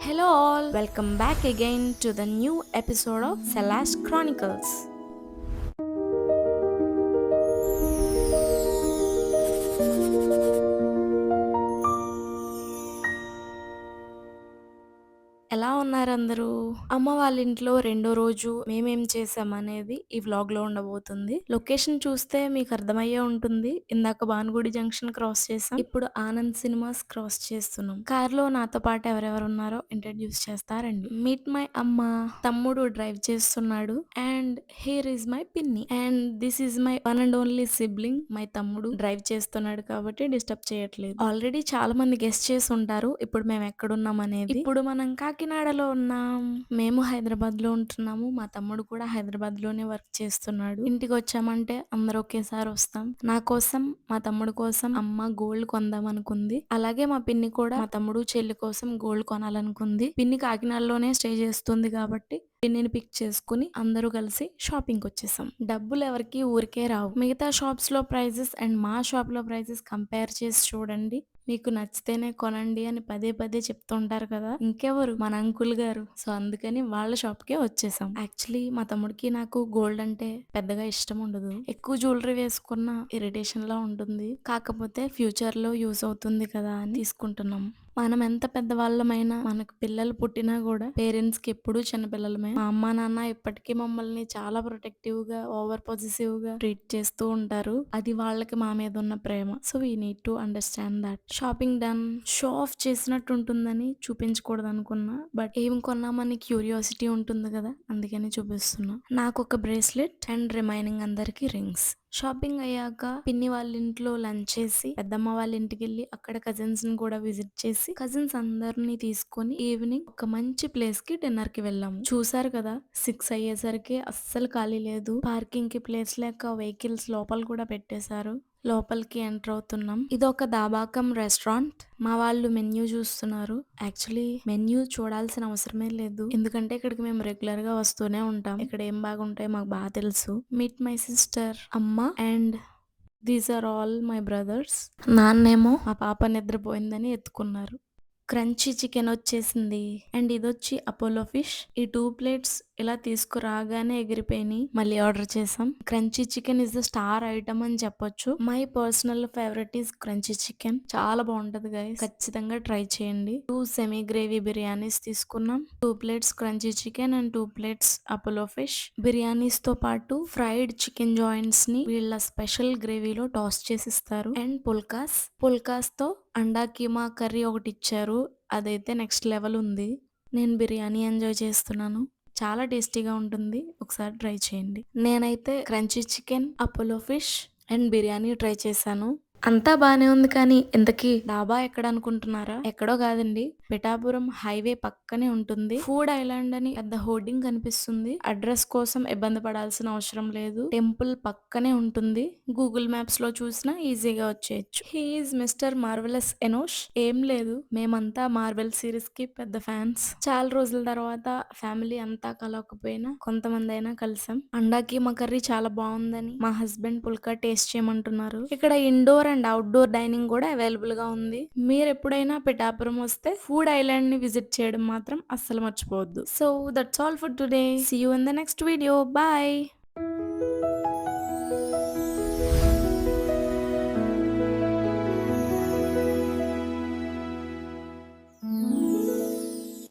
Hello, all. Welcome back again to the new episode of Celeste Chronicles. ఎలా ఉన్నారందరూ? అమ్మ వాళ్ళ ఇంట్లో రెండో రోజు మేమేం చేసామనేది ఈ వ్లాగ్‌లో ఉండబోతుంది. లొకేషన్ చూస్తే మీకు అర్థమయ్యే ఉంటుంది. ఇందాక భానుగుడి జంక్షన్ క్రాస్ చేసాం. ఇప్పుడు ఆనంద్ సినిమాస్ క్రాస్ చేస్తున్నాం. కార్‌లో నాతో పాటు ఎవరెవరున్నారో ఇంట్రడ్యూస్ చేస్తా రండి. మీట్ మై అమ్మ. తమ్ముడు డ్రైవ్ చేస్తున్నాడు. అండ్ హియర్ ఈజ్ మై పిన్ని. And this is my one and only sibling. My తమ్ముడు డ్రైవ్ చేస్తున్నాడు కాబట్టి డిస్టర్బ్ చేయట్లేదు. ఆల్రెడీ చాలా మంది గెస్ట్ చేసి ఉంటారు. ఇప్పుడు మేము ఎక్కడున్నాం అనేది. ఇప్పుడు మనం కాకినాడలో ఉన్నాం. మేము హైదరాబాద్ లో ఉంటున్నాము. మా తమ్ముడు కూడా హైదరాబాద్ లోనే వర్క్ చేస్తున్నాడు. ఇంటికి వచ్చామంటే అందరూ ఒకేసారి వస్తాం. నా కోసం మా తమ్ముడు కోసం అమ్మ గోల్డ్ కొందాం అనుకుంది. అలాగే మా పిన్ని కూడా మా తమ్ముడు చెల్లి కోసం గోల్డ్ కొనాలనుకుంది. పిన్ని కాకినాడలోనే స్టే చేస్తుంది కాబట్టి పిన్నిని పిక్ చేసుకుని అందరూ కలిసి షాపింగ్ వచ్చేసాం. డబ్బులు ఎవరికి ఊరికే రావు. మిగతా షాప్స్ లో ప్రైజెస్ అండ్ మా షాప్ లో ప్రైజెస్ కంపేర్ చేసి చూడండి. మీకు నచ్చితేనే కొనండి అని పదే పదే చెప్తుంటారు కదా, ఇంకెవరు మన అంకుల్ గారు. సో అందుకని వాళ్ళ షాప్కే వచ్చేసాం. యాక్చువల్లీ మా తమ్ముడికి నాకు గోల్డ్ అంటే పెద్దగా ఇష్టం ఉండదు. ఎక్కువ జ్యువెలరీ వేసుకున్న ఇరిటేషన్ లా ఉంటుంది. కాకపోతే ఫ్యూచర్ లో యూస్ అవుతుంది కదా అని తీసుకుంటున్నాం. మనం ఎంత పెద్దవాళ్ళమైనా మనకు పిల్లలు పుట్టినా కూడా పేరెంట్స్ కి ఎప్పుడూ చిన్నపిల్లలమే. మా అమ్మ నాన్న ఇప్పటికీ మమ్మల్ని చాలా ప్రొటెక్టివ్ గా ఓవర్ పొజిటివ్ గా ట్రీట్ చేస్తూ ఉంటారు. అది వాళ్ళకి మా మీద ఉన్న ప్రేమ. So we need to understand that. Shopping done. Show off చేసినట్టు ఉంటుందని చూపించకూడదు అనుకున్నా. బట్ ఏం కొన్నామని క్యూరియాసిటీ ఉంటుంది కదా, అందుకని చూపిస్తున్నా. నాకు ఒక బ్రేస్లెట్ అండ్ రిమైనింగ్ అందరికి రింగ్స్. షాపింగ్ అయ్యాక పిన్ని వాళ్ళ ఇంట్లో లంచ్ చేసి పెద్దమ్మ వాళ్ళ ఇంటికి వెళ్ళి అక్కడ కజిన్స్ ని కూడా విజిట్ చేసి కజిన్స్ అందరినీ తీసుకొని ఈవినింగ్ ఒక మంచి ప్లేస్ కి డిన్నర్ కి వెళ్ళాము. చూసారు కదా, 6 అయ్యేసరికి అస్సలు ఖాళీ లేదు. పార్కింగ్ కి ప్లేస్ లేక వెహికల్స్ లోపల కూడా పెట్టేశారు. లోపలికి ఎంటర్ అవుతున్నాం. ఇది ఒక దాబాకం రెస్టారెంట్. మా వాళ్ళు మెన్యూ చూస్తున్నారు. యాక్చువల్లీ మెన్యూ చూడాల్సిన అవసరమే లేదు, ఎందుకంటే ఇక్కడికి మేము రెగ్యులర్ గా వస్తూనే ఉంటాం. ఇక్కడ ఏం బాగుంటాయో మాకు బాగా తెలుసు. మీట్ మై సిస్టర్ అమ్మ and these are all my brothers. నాన్నేమో మా పాప నిద్రపోయిందని ఎత్తుకున్నారు. క్రంచీ చికెన్ వచ్చేసింది. అండ్ ఇదొచ్చి అపోలో ఫిష్. ఈ 2 ప్లేట్స్ ఇలా తీసుకురాగానే ఎగిరిపోయినాయి. మళ్ళీ ఆర్డర్ చేసాం. Crunchy chicken is the star item అని చెప్పొచ్చు. My personal favourite is crunchy chicken. చాలా బాగుంటది గైస్, ఖచ్చితంగా ట్రై చేయండి. 2 సెమీ గ్రేవీ బిర్యానీస్ తీసుకున్నాం. 2 plates crunchy chicken and 2 plates Apollo fish. Biryanis తో పాటు ఫ్రైడ్ చికెన్ జాయింట్స్ ని వీళ్ళ స్పెషల్ గ్రేవీలో టాస్ చేసిస్తారు. అండ్ పుల్కాస్ తో అండా కీమా కర్రీ ఒకటి ఇచ్చారు. అదైతే నెక్స్ట్ లెవెల్ ఉంది. నేను బిర్యానీ ఎంజాయ్ చేస్తున్నాను. చాలా టేస్టీగా ఉంటుంది. ఒకసారి ట్రై చేయండి. నేనైతే crunchy chicken, Apollo fish and biryani try చేశాను. అంతా బానే ఉంది, కానీ ఇంతకీ డాబా ఎక్కడ అనుకుంటున్నారా? ఎక్కడో కాదండి, పిఠాపురం హైవే పక్కనే ఉంటుంది. ఫుడ్ ఐలాండ్ అని పెద్ద హోర్డింగ్ కనిపిస్తుంది. అడ్రస్ కోసం ఇబ్బంది పడాల్సిన అవసరం లేదు. టెంపుల్ పక్కనే ఉంటుంది. గూగుల్ మ్యాప్స్ లో చూసినా ఈజీగా వచ్చేయచ్చు. He is mister marvellous Enosh. ఏం లేదు, మేమంతా మార్వెల్ సిరీస్ కి పెద్ద ఫ్యాన్స్. చాలా రోజుల తర్వాత ఫ్యామిలీ అంతా కలవకపోయినా కొంతమంది అయినా కలిసాం. అండాకి మా కర్రీ చాలా బాగుందని మా హస్బెండ్ పుల్కా టేస్ట్ చేయమంటున్నారు. ఇక్కడ ఇండోర్ అండ్ అవుట్డోర్ డైనింగ్ కూడా అవైలబుల్ గా ఉంది. మీరు ఎప్పుడైనా పిఠాపురం వస్తే ఫుడ్ ఐలాండ్ ని విజిట్ చేయడం మాత్రం అస్సలు మర్చిపోవద్దు. So that's all for today. See you in the next video. Bye.